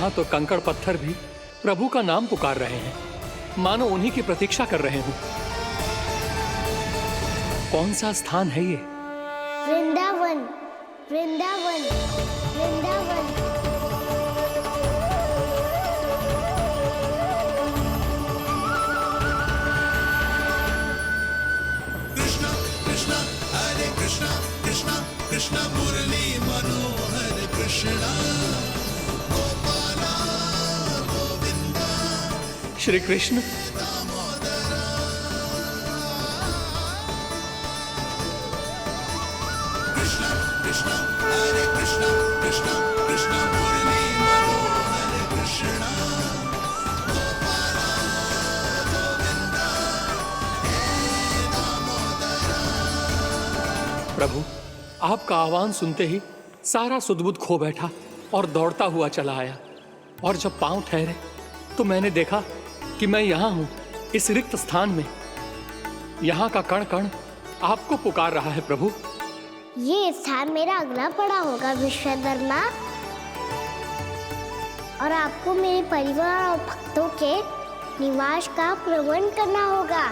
यहाँ तो कंकड़ पत्थर भी प्रभु का नाम पुकार रहे हैं, मानो उन्हीं की प्रतीक्षा कर रहे हों। कौन सा स्थान है ये? वृंदावन, वृंदावन, वृंदावन। कृष्णा कृष्णा हरे कृष्णा, कृष्णा कृष्णा मुरली मनोहर कृष्णा, गोपाला गोविंदा श्री कृष्ण। कृष्णा कृष्णा हरे कृष्णा, कृष्णा कृष्णा मुरली मनोहर कृष्णा, गोपाला गोविंदा हे दामोदरा। प्रभु, आपका आह्वान सुनते ही सारा सुध-बुध खो बैठा और दौड़ता हुआ चला आया। और जब पांव ठहरे तो मैंने देखा कि मैं यहाँ हूँ, इस रिक्त स्थान में। यहाँ का कण कण आपको पुकार रहा है प्रभु। ये स्थान मेरा अगला पड़ा होगा विश्वकर्मा, और आपको मेरे परिवार और भक्तों के निवास का प्रबंध करना होगा।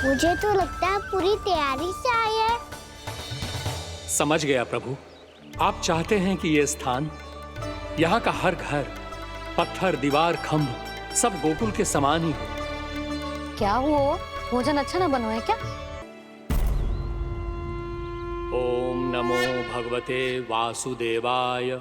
मुझे तो लगता है पूरी तैयारी से आए हैं। समझ गया प्रभु, आप चाहते हैं कि ये स्थान, यहाँ का हर घर, पत्थर, दीवार, खंभ सब गोकुल के समान ही हो। क्या हुआ? भोजन अच्छा ना बना है क्या? ओम नमो भगवते वासुदेवाय।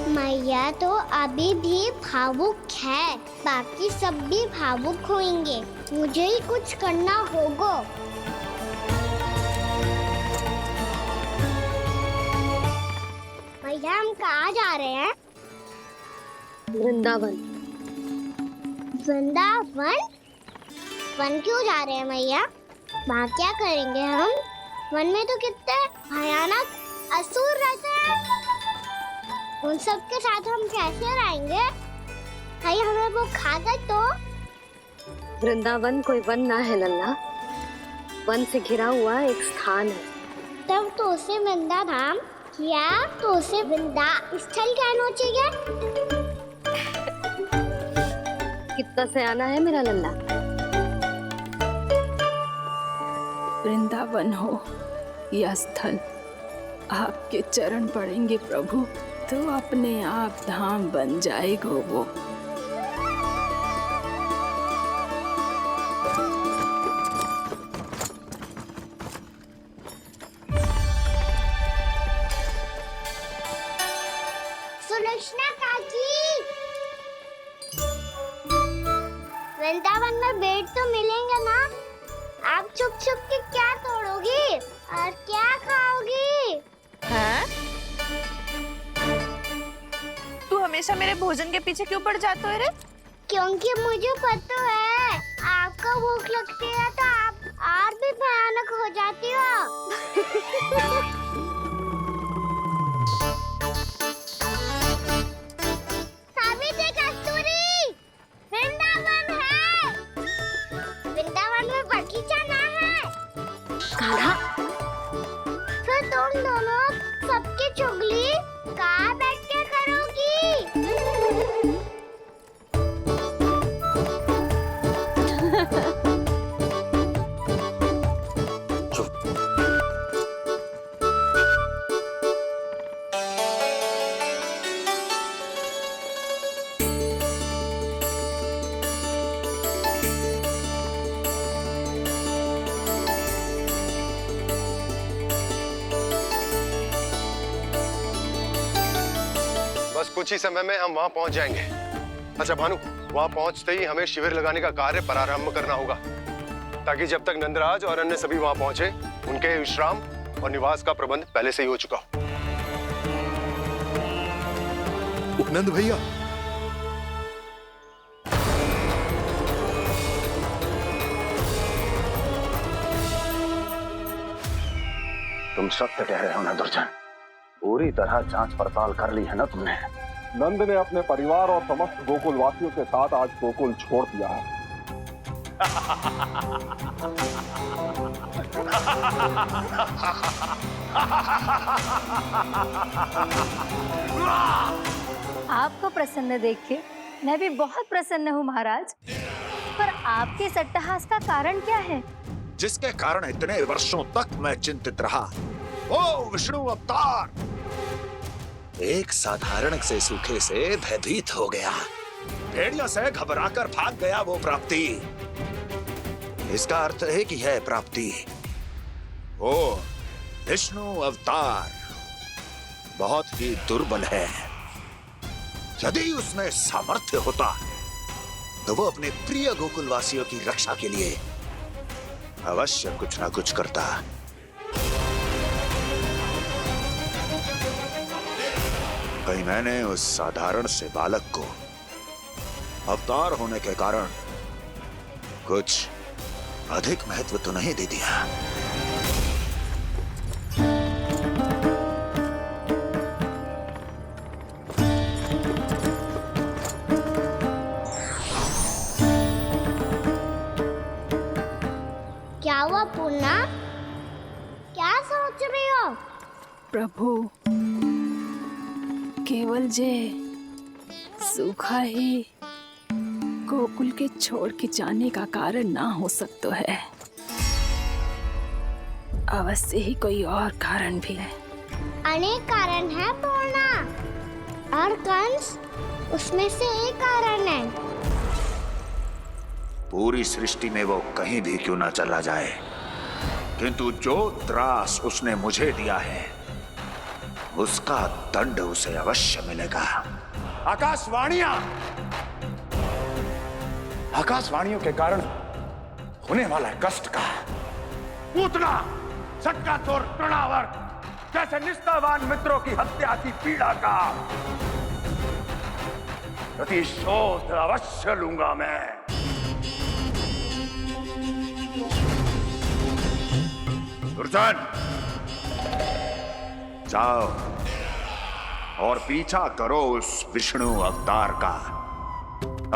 मैया तो अभी भी भावुक है, बाकी सब भी भावुक होंगे। मुझे ही कुछ करना होगा। भैया हम कहाँ जा रहे हैं? वृंदावन। वृंदावन? वन क्यों जा रहे हैं मैया? वहाँ क्या करेंगे हम? वन में तो कितने भयानक असुर रहते हैं। उन सब के साथ हम कैसे रहेंगे? कहीं हमें वो खा गए तो? वृंदावन कोई वन ना है लल्ला, वन से घिरा हुआ एक स्थान है। तब तो उसे वृंदा धाम या तो उसे वृंदा स्थल कहना चाहिए। कितना सयाना है मेरा लल्ला। वृंदावन हो या स्थल, आपके चरण पड़ेंगे प्रभु तो अपने आप धाम बन जाएगा वो। कृष्णा काकी, वृंदावन में बेट तो मिलेंगे ना? आप छुप छुप के क्या तोड़ोगी और क्या खाओगी? हाँ? तू हमेशा मेरे भोजन के पीछे क्यों पड़ जाता है रे? क्योंकि मुझे पता है आपको भूख लगती है तो आप और भी भयानक हो जाती हो। सावित्री, कस्तूरी, वृंदावन है। वृंदावन में बगीचा ना है। कान्हा, फिर तुम दोनों सबकी चुगली कहाँ बैठ के करोगी? बस कुछ ही समय में हम वहां पहुंच जाएंगे। अच्छा भानु, वहां पहुंचते ही हमें शिविर लगाने का कार्य प्रारंभ करना होगा, ताकि जब तक नंदराज और अन्य सभी वहां पहुंचे, उनके विश्राम और निवास का प्रबंध पहले से ही हो चुका हो। उपनंद भैया, तुम सत्य कह रहे हो ना दुर्जन? पूरी तरह जांच पड़ताल कर ली है ना तुमने? नंद ने अपने परिवार और समस्त गोकुल वासियों के साथ आज गोकुल छोड़ दिया है। आपको प्रसन्न देख के मैं भी बहुत प्रसन्न हूँ महाराज। पर आपके इस अट्टहास का कारण क्या है? जिसके कारण इतने वर्षों तक मैं चिंतित रहा, वो विष्णु अवतार एक साधारण से सूखे से भयभीत हो गया, भेड़िया से घबराकर भाग गया। वो प्राप्ति, इसका अर्थ है कि यह प्राप्ति, वो विष्णु अवतार बहुत ही दुर्बल है। यदि उसमें सामर्थ्य होता तो वो अपने प्रिय गोकुलवासियों की रक्षा के लिए अवश्य कुछ ना कुछ करता। कहीं मैंने उस साधारण से बालक को अवतार होने के कारण कुछ अधिक महत्व तो नहीं दे दिया। क्या हुआ पूर्णा? क्या सोच रही हो? प्रभु, केवल जे सूखा ही गोकुल के छोड़ के जाने का कारण ना हो सकता है, अवश्य ही कोई और कारण भी है। अनेक कारण है पूर्णा, और कंस उसमें से एक कारण है। पूरी सृष्टि में वो कहीं भी क्यों ना चला जाए, किंतु जो त्रास उसने मुझे दिया है उसका दंड उसे अवश्य मिलेगा। आकाशवाणियों के कारण होने वाला कष्ट का, पूतना, शक्कासुर, तृणावर्त जैसे निष्ठावान मित्रों की हत्या की पीड़ा का प्रतिशोध अवश्य लूंगा मैं। दुर्जन, जाओ और पीछा करो उस विष्णु अवतार का।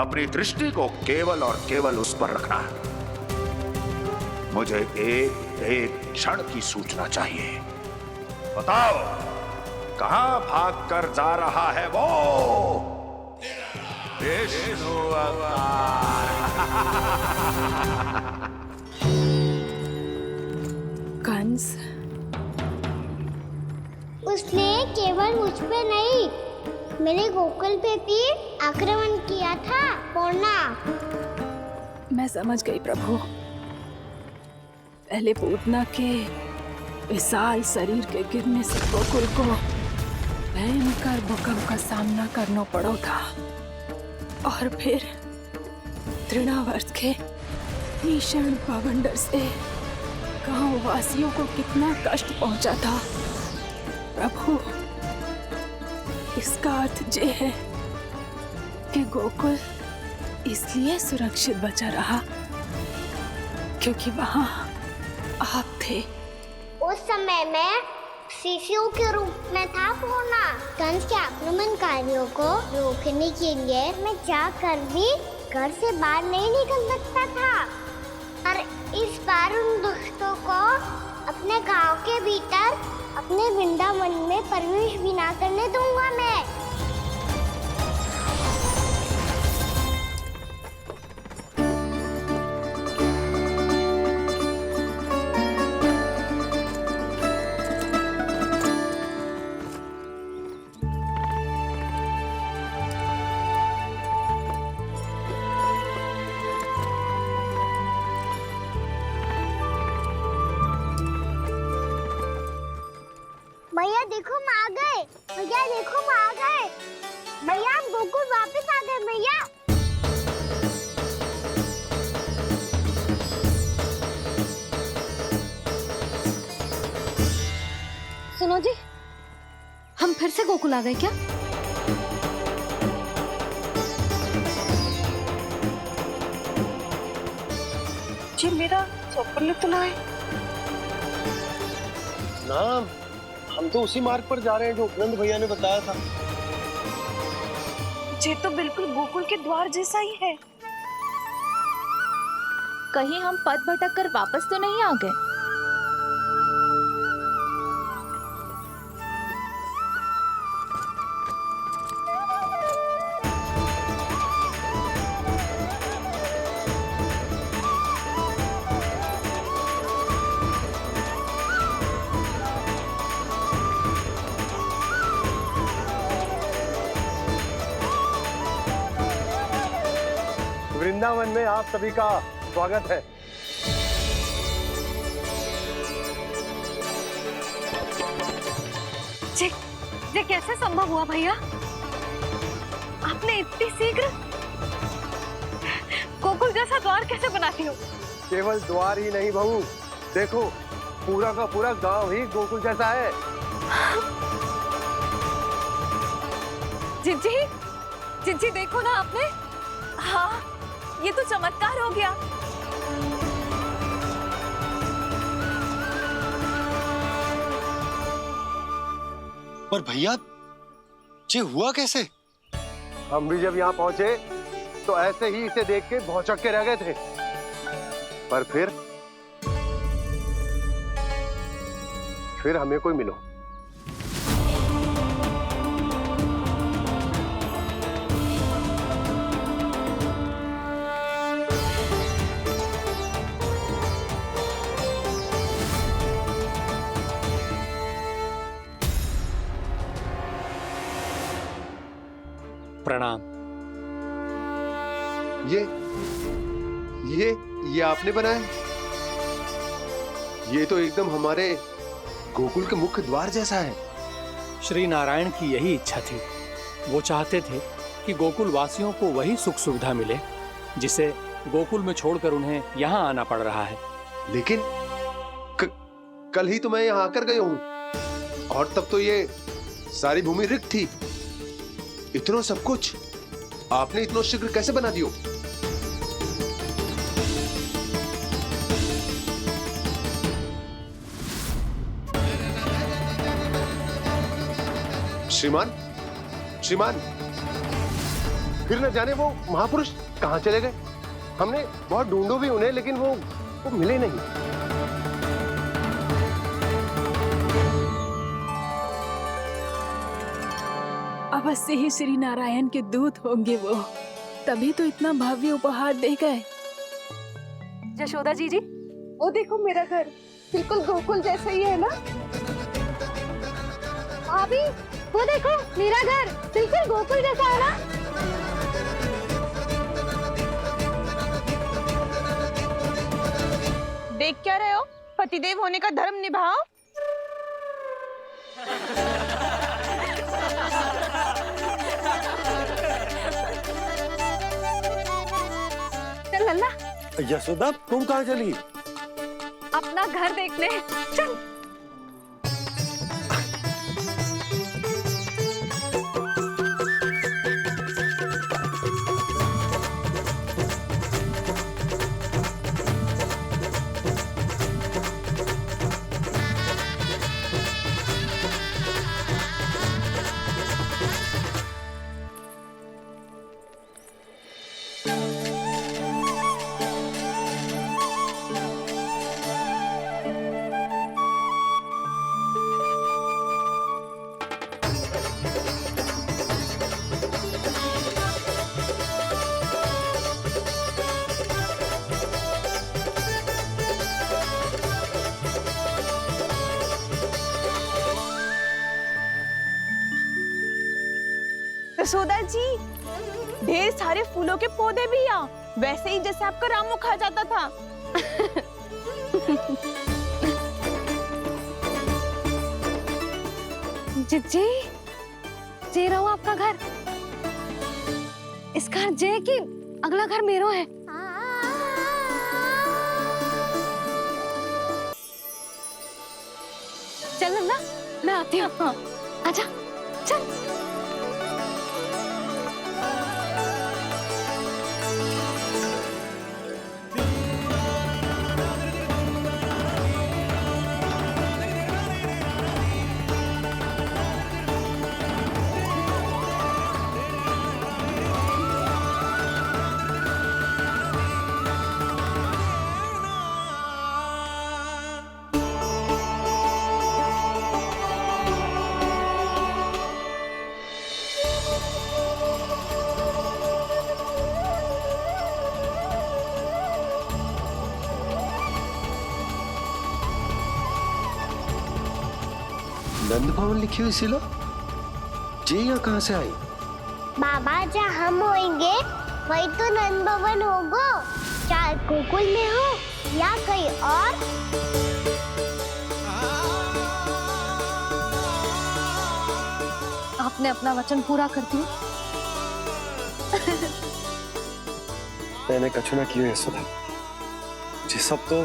अपनी दृष्टि को केवल और केवल उस पर रखना। मुझे एक एक क्षण की सूचना चाहिए। बताओ, कहां भाग कर जा रहा है वो विष्णु अवतार? कंस, उसने केवल मुझ पे नहीं, मेरे गोकुल पे भी आक्रमण किया था पूर्णा। मैं समझ गई प्रभु। पहले पूतना के विशाल शरीर के गिरने से गोकुल को भयंकर भूकंप का सामना करना पड़ो था और फिर तृणावर्त के भीषण पावंडर से गांव वासियों को कितना कष्ट पहुंचा था। प्रभु, इसका अर्थ ये है कि गोकुल इसलिए सुरक्षित बचा रहा क्योंकि वहां आप थे। उस समय मैं शिशु के रूप में था पूर्णा। कंस के आक्रमणकारियों को रोकने के लिए मैं जाकर भी घर से बाहर नहीं निकल सकता था, और इस बार उन दुष्टों को अपने गांव के भीतर अपने वृंदावन में प्रवेश भी ना करने दूंगा मैं। भैया देखो हम आ गए, भैया देखो हम आ गए, भैया हम गोकुल वापस आ गए भैया। सुनो जी, हम फिर से गोकुल आ गए क्या? जी मेरा स्वप्न तो ना है। ना, हम तो उसी मार्ग पर जा रहे हैं जो उपनंद भैया ने बताया था। ये तो बिल्कुल गोकुल के द्वार जैसा ही है। कहीं हम पथ भटक कर वापस तो नहीं आ गए? वृंदावन में आप सभी का स्वागत है। ये कैसे संभव हुआ भैया? आपने इतनी शीघ्र गोकुल जैसा द्वार कैसे बनाती हो? केवल द्वार ही नहीं बहू, देखो पूरा का पूरा गांव ही गोकुल जैसा है। जिज्जी, जिज्जी देखो ना आपने। हाँ, ये तो चमत्कार हो गया। पर भैया, ये हुआ कैसे? हम भी जब यहाँ पहुंचे तो ऐसे ही इसे देख के भौचक्के रह गए थे, पर फिर हमें कोई मिलो। प्रणाम। ये आपने बनाए? ये तो एकदम हमारे गोकुल के मुख्य द्वार जैसा है। श्री नारायण की यही इच्छा थी। वो चाहते थे कि गोकुल वासियों को वही सुख सुविधा मिले जिसे गोकुल में छोड़कर उन्हें यहाँ आना पड़ रहा है। लेकिन कल ही तो मैं यहाँ आकर गया हूँ, और तब तो ये सारी भूमि रिक्त थी। इतना सब कुछ आपने इतना शीघ्र कैसे बना दियो? श्रीमान, फिर न जाने वो महापुरुष कहाँ चले गए। हमने बहुत ढूंढो भी उन्हें, लेकिन वो मिले नहीं। अवश्य ही श्री नारायण के दूत होंगे वो, तभी तो इतना भव्य उपहार दे गए। यशोदा जी, वो देखो मेरा घर बिल्कुल गोकुल जैसा ही है ना? भाभी, वो देखो मेरा घर बिल्कुल गोकुल जैसा है ना? देख क्या रहे हो? पतिदेव होने का धर्म निभाओ। यशोदा तुम कहाँ चली? अपना घर देखने। चल। यशोदा जी, ढेर सारे फूलों के पौधे भी यहाँ, वैसे ही जैसे आपका रामू खा जाता था। जी जे रहो आपका घर। इस घर जे की अगला घर मेरो है। चल नंदा, मैं आती हूँ। हाँ। आजा चल। नंद भवन लिखी हुई सिलो जी यहाँ कहाँ से आई? बाबा जहाँ हम होंगे वही तो नंद भवन होगा, चाहे गोकुल में हो या कहीं और। आपने अपना वचन पूरा कर दिया। मैंने कछु ना किया यशोदा, जी सब तो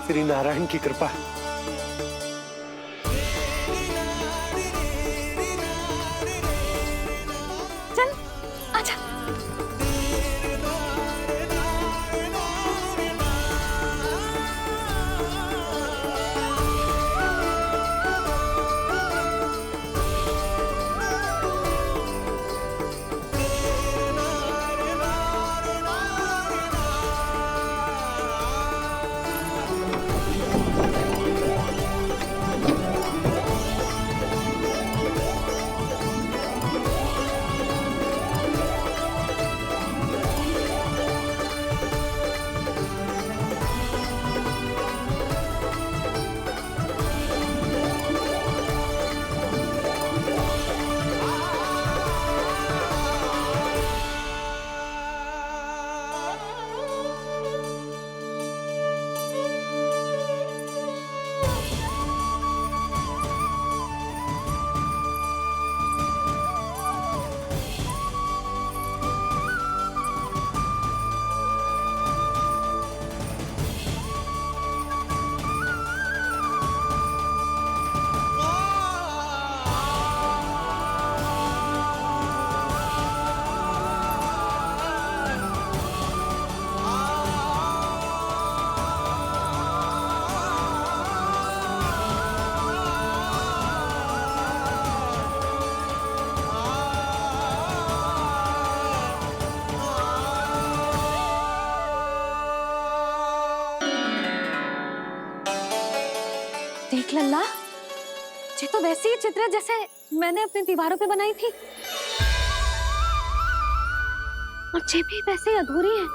श्री नारायण की कृपा है। चल आजा। देख लल्ला, ये तो वैसी ही चित्र है जैसे मैंने अपनी दीवारों पे बनाई थी, और ये भी वैसे ही अधूरी है।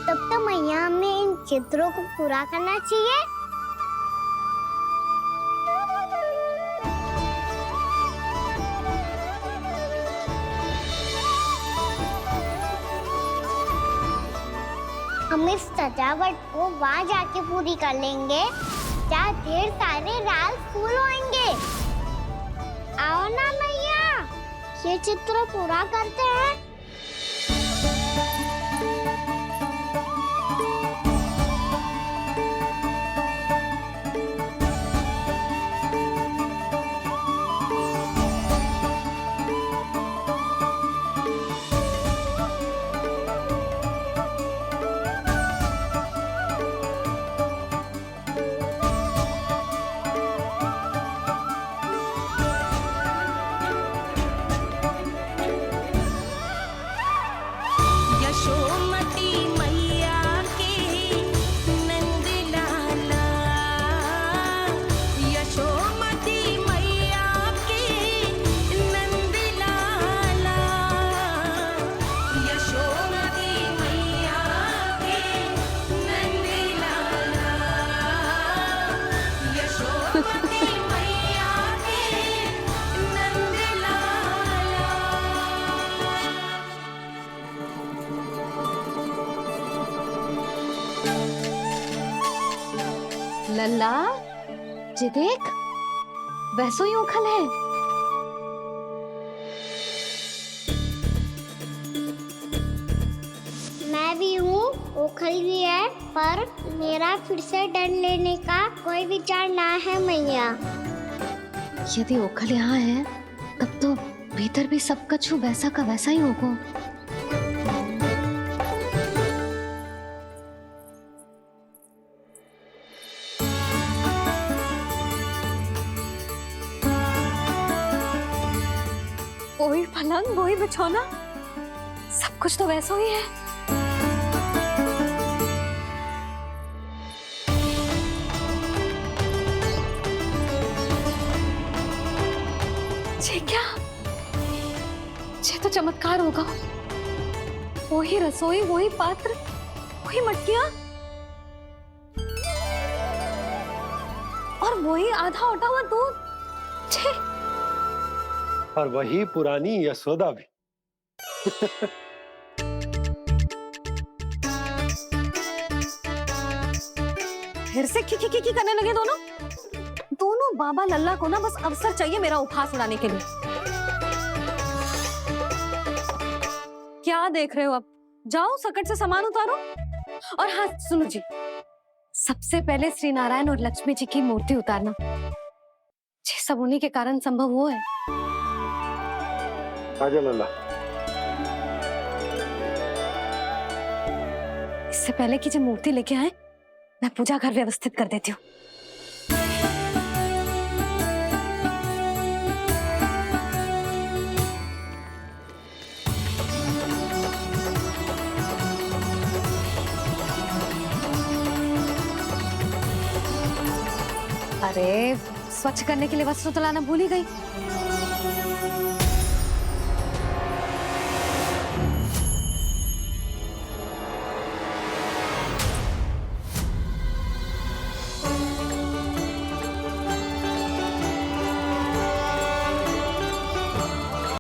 तब तो मैया हमें इन चित्रों को पूरा करना चाहिए। हम इस सजावट को वहाँ जाके पूरी कर लेंगे जहाँ ढेर सारे लाल फूल होंगे। आओ ना मैया, ये चित्र पूरा करते हैं। लल्ला, ये देख, वैसो ही उखल है। मैं भी हूँ, ओखल भी है, पर मेरा फिर से डंड लेने का कोई विचार ना है मैया। यदि ओखल यहाँ है, तब तो भीतर भी सब कछु वैसा का वैसा ही होगा। वही पलंग, वही बिछौना, सब कुछ तो वैसा ही है। ये क्या? ये तो चमत्कार होगा। वही रसोई, वही पात्र, वही मटकियां और वही आधा उटा हुआ दूध। छे! और वही पुरानी यशोदा भी। फिर से खी करने लगे दोनों। दोनों बाबा लल्ला को ना बस अवसर चाहिए मेरा उपहास उड़ाने के लिए। क्या देख रहे हो? अब जाओ, सकट से सामान उतारो। और हाँ सुनो जी, सबसे पहले श्री नारायण और लक्ष्मी जी की मूर्ति उतारना। ये सब उन्हीं के कारण संभव हुआ है। आजा लल्ला। इससे पहले कि जो मूर्ति लेके आए, मैं पूजा घर व्यवस्थित कर देती हूँ। अरे स्वच्छ करने के लिए वस्त्र तो लाना भूल ही गई।